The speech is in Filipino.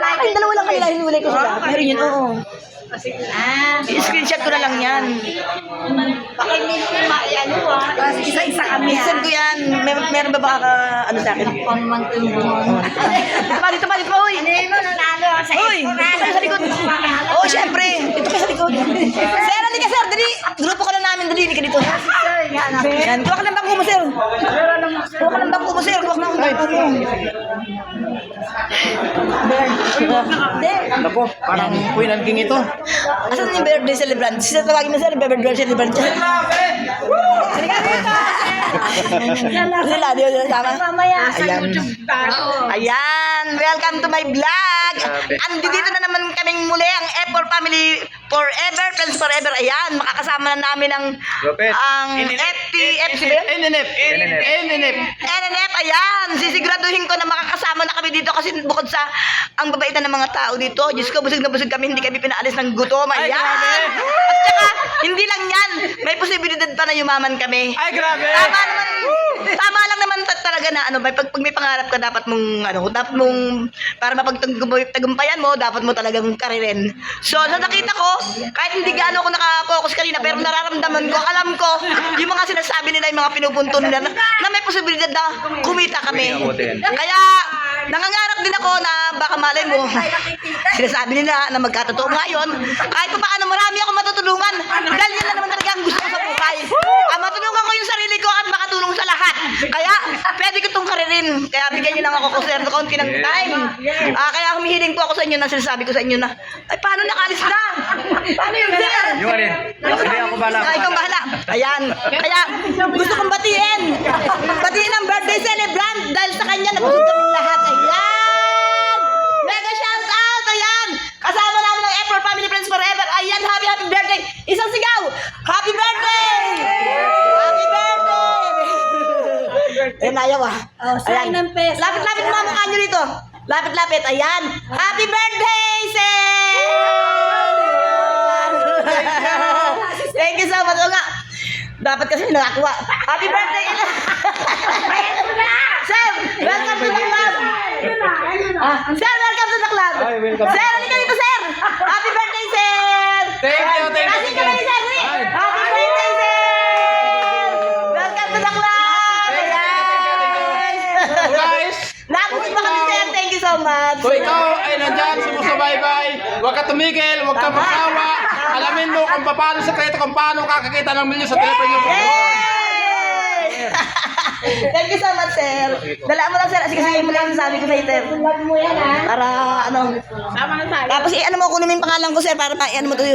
Ay, dalawa lang kanila, hinulay ko sila. Meron yun, oo. I-screenshot ko na lang yan. Baka hindi ko ano isa-isa kami. Minsan ko yan. Meron ba baka ano sa akin? Pangman ko yung buhon. Dito pa, uy! Hindi mo nanalo sa Uy! Dito kayo sa likod. Oo, syempre. Dito kayo sa likod. Sir, hindi ka, sir. Dali. Grupo ka na namin. Dali, hindi ka dito. Yan. Kuha ka ng bangko mo, sir. Kuha ka ng bangko mo, sir. Kuha ka ng bangko mo. Hindi. Napo, parang Queen and King ito. Asan yung birthday celebrant? Sisa tawagin mo, sir. Birthday celebrant. Halika dito. Sila, di ba sama? Mamaya sa Ayan. YouTube tayo. Ayan, welcome to my vlog. Andito na naman kaming muli ang F4 Family Forever, Friends Forever. Ayan, makakasama na namin ang FP ba yun? NNF, ayan. Sisiguraduhin ko na makakasama na kami dito kasi bukod sa ang babaitan ng mga tao dito, Diyos ko, busog na busog kami, hindi kami pinaalis ng gutom. Ayan. At saka, hindi lang yan, may posibilidad pa na yumaman kami. Ay, grabe! Tama lang naman talaga na ano, pag may pangarap ka dapat mong para mapagtagumpayan mo, dapat mo talagang karirin. So, sa nakita ko, kahit hindi gaano ako naka-focus kanina, pero nararamdaman ko, alam ko, yung mga sinasabi nila, yung mga pinupunto nila, na may posibilidad na kumita kami. Kaya, nangangarap din ako na baka malay mo, sinasabi nila na magkatotoo ngayon, kahit pa paano marami akong matutulungan, dahil yan na naman talaga ang gusto ko sa buhay. Matulungan ko yung sarili ko at makatulong sa lahat. Kaya, pwede ko itong karirin. Kaya bigyan niyo lang ako kung sir, kaunti ng time. Kaya humihiling po ako sa inyo na sinasabi ko sa inyo na, ay, paano nakalis na? Paano yun, sir? Yung alin? Hindi ako bahala. Ikaw bahala. Ayan. Kaya, gusto kong batiin. Batiin ang birthday celebrant dahil sa kanya nabusog kaming lahat. Ayan. Mega shout out. Ayan. Kasama namin ng F4 Family Friends Forever. Ayan, happy birthday. Isang sigaw. Happy birthday. Happy birthday. Ayan, ayaw ah. Sign ng peso. Lapit-lapit mga mukha nyo dito. Lapit-lapit. Ayan. Happy birthday, Sir! Thank you so much. O nga, dapat kasi nakakuha. Happy birthday! Sir, welcome to the club. Sir, welcome to the club. Ay, welcome. Sir, halika dito, sir. Happy birthday, sir! Thank you. Kasi ka na ni Sir. Happy birthday, sir! Welcome to the club. Ayan. Guys, Napos pa kami, sir. Thank you so much. kung ikaw ay nandyan, sumusubaybay, huwag ka tumigil, huwag ka magsawa. Alamin mo kung paano sekreto, kung paano kakakita ng milyon sa telepono mo. Yay! Thank you so much, sir. Dala mo lang, sir. Kasi mo lang sabi ko sa'yo, sir. Love mo yan, ha? Para, ano. Tama na tayo. Tapos, ano mo, kunin mo yung pangalan ko, sir, para ma-ano mo to sa